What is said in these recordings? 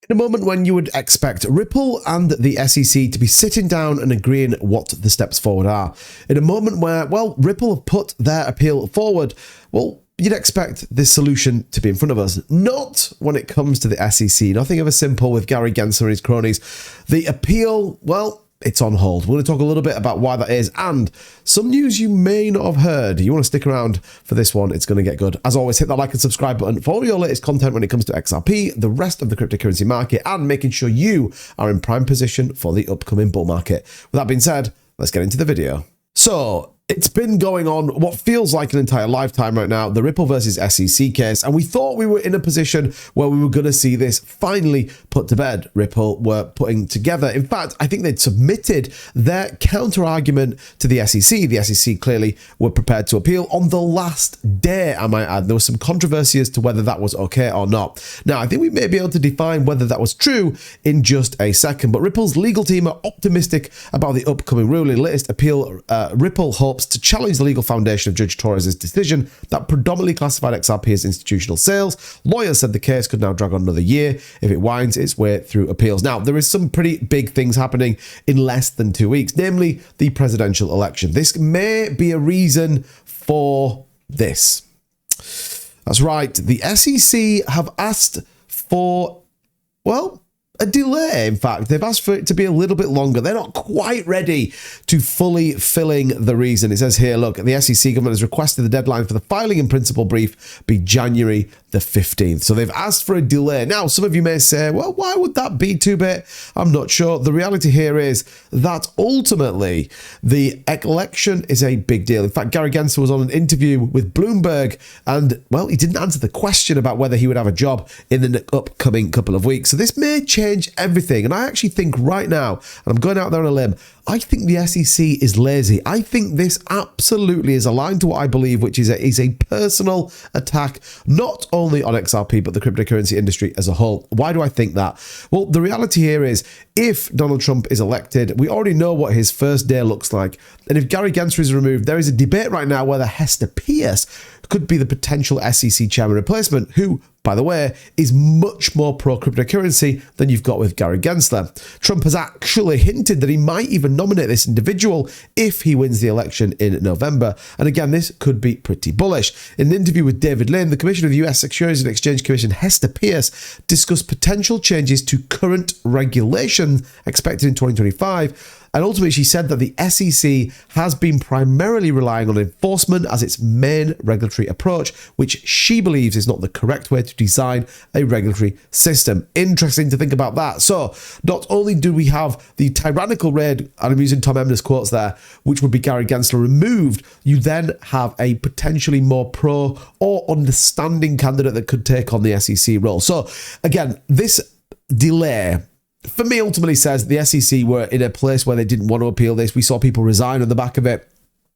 In a moment when you would expect Ripple and the SEC to be sitting down and agreeing what the steps forward are. In a moment where, well, Ripple have put their appeal forward, well, you'd expect this solution to be in front of us. Not when it comes to the SEC. Nothing ever simple with Gary Gensler and his cronies. The appeal, well, it's on hold. We're going to talk a little bit about why that is and some news you may not have heard. You want to stick around for this one. It's going to get good. As always, hit that like and subscribe button for all your latest content when it comes to XRP, the rest of the cryptocurrency market, and making sure you are in prime position for the upcoming bull market. With that being said, let's get into the video. So, it's been going on what feels like an entire lifetime right now, the Ripple versus SEC case, and we thought we were in a position where we were going to see this finally put to bed. Ripple were putting together, in fact, I think they'd submitted their counter-argument to the SEC. The SEC clearly were prepared to appeal on the last day, I might add. There was some controversy as to whether that was okay or not. Now, I think we may be able to define whether that was true in just a second, but Ripple's legal team are optimistic about the upcoming ruling. Latest appeal, Ripple hopes to challenge the legal foundation of Judge Torres' decision that predominantly classified XRP as institutional sales. Lawyers said the case could now drag on another year if it winds its way through appeals. Now, there is some pretty big things happening in less than 2 weeks, namely the presidential election. This may be a reason for this. That's right. The SEC have asked for, well, a delay. In fact, they've asked for it to be a little bit longer. They're not quite ready to fully filling the reason. It says here, look, the SEC government has requested the deadline for the filing in principle brief be January the 15th. So they've asked for a delay. Now, some of you may say, well, why would that be too bit? I'm not sure. The reality here is that ultimately the election is a big deal. In fact, Gary Gensler was on an interview with Bloomberg and, well, he didn't answer the question about whether he would have a job in the upcoming couple of weeks. So this may change everything. And I actually think right now, and I'm going out there on a limb, I think the SEC is lazy. I think this absolutely is aligned to what I believe, which is a personal attack, not only on XRP, but the cryptocurrency industry as a whole. Why do I think that? Well, the reality here is if Donald Trump is elected, we already know what his first day looks like. And if Gary Gensler is removed, there is a debate right now whether Hester Pierce could be the potential SEC chairman replacement, who, by the way, is much more pro-cryptocurrency than you've got with Gary Gensler. Trump has actually hinted that he might even nominate this individual if he wins the election in November. And again, this could be pretty bullish. In an interview with David Lynn, the Commissioner of the US Securities and Exchange Commission, Hester Pierce, discussed potential changes to current regulations expected in 2025. And ultimately, she said that the SEC has been primarily relying on enforcement as its main regulatory approach, which she believes is not the correct way to design a regulatory system. Interesting to think about that. So, not only do we have the tyrannical raid, and I'm using Tom Emner's quotes there, which would be Gary Gensler removed, you then have a potentially more pro or understanding candidate that could take on the SEC role. So, again, this delay, for me, ultimately says the SEC were in a place where they didn't want to appeal this. We saw people resign on the back of it.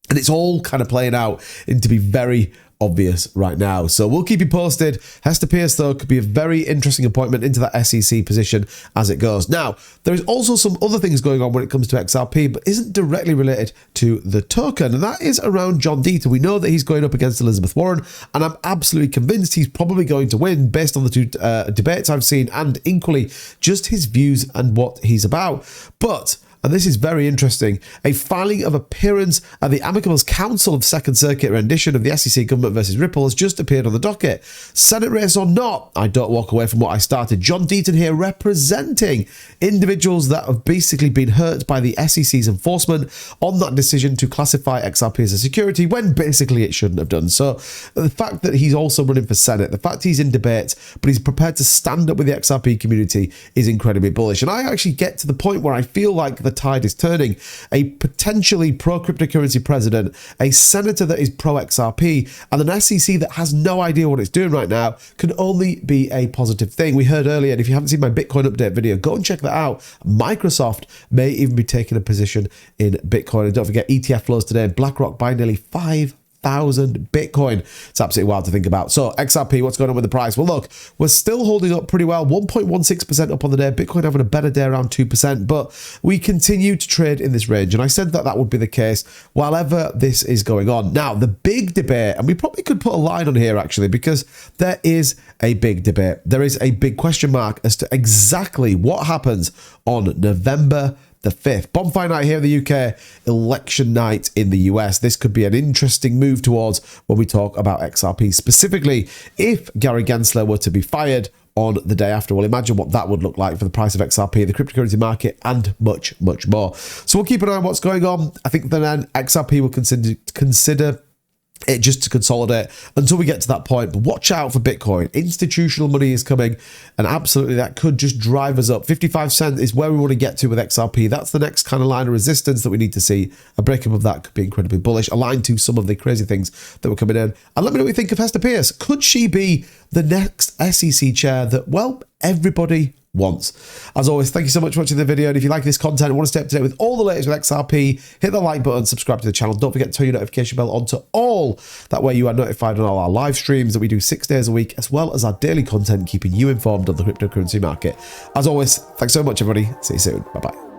And it's all kind of playing out into be very obvious right now. So we'll keep you posted. Hester Pierce, though, could be a very interesting appointment into that SEC position as it goes. Now, there is also some other things going on when it comes to XRP, but isn't directly related to the token, and that is around John Deaton. We know that he's going up against Elizabeth Warren, and I'm absolutely convinced he's probably going to win based on the two debates I've seen, and equally just his views and what he's about. But, and this is very interesting, a filing of appearance at the Amicable's Council of Second Circuit rendition of the SEC government versus Ripple has just appeared on the docket. Senate race or not, I don't walk away from what I started. John Deaton here representing individuals that have basically been hurt by the SEC's enforcement on that decision to classify XRP as a security when basically it shouldn't have done. So the fact that he's also running for Senate, the fact he's in debate, but he's prepared to stand up with the XRP community is incredibly bullish. And I actually get to the point where I feel like the tide is turning. A potentially pro-cryptocurrency president, a senator that is pro-XRP, and an SEC that has no idea what it's doing right now can only be a positive thing. We heard earlier, and if you haven't seen my Bitcoin update video, go and check that out. Microsoft may even be taking a position in Bitcoin. And don't forget, ETF flows today. BlackRock buying nearly 5 1,000 Bitcoin. It's absolutely wild to think about. So XRP, what's going on with the price? Well, look, we're still holding up pretty well, 1.16% up on the day. Bitcoin having a better day, around 2%, but we continue to trade in this range. And I said that that would be the case while ever this is going on. Now, the big debate, and we probably could put a line on here actually, because there is a big debate. There is a big question mark as to exactly what happens on November the 5th. Bonfire night here in the UK, election night in the US. This could be an interesting move towards when we talk about XRP, specifically if Gary Gensler were to be fired on the day after. Well, imagine what that would look like for the price of XRP, the cryptocurrency market, and much, much more. So we'll keep an eye on what's going on. I think then XRP will consider it just to consolidate until we get to that point. But watch out for Bitcoin. Institutional money is coming, and absolutely that could just drive us up. 55 cents is where we want to get to with XRP. That's the next kind of line of resistance that we need to see. A breakup of that could be incredibly bullish, aligned to some of the crazy things that were coming in. And let me know what you think of Hester Peirce. Could she be the next SEC chair that, well, everybody wants? As always, thank you so much for watching the video, and if you like this content and want to stay up to date with all the latest with XRP, hit the like button, subscribe to the channel, don't forget to turn your notification bell on to all, that way you are notified on all our live streams that we do 6 days a week, as well as our daily content keeping you informed on the cryptocurrency market. As always, thanks so much everybody, see you soon, bye bye.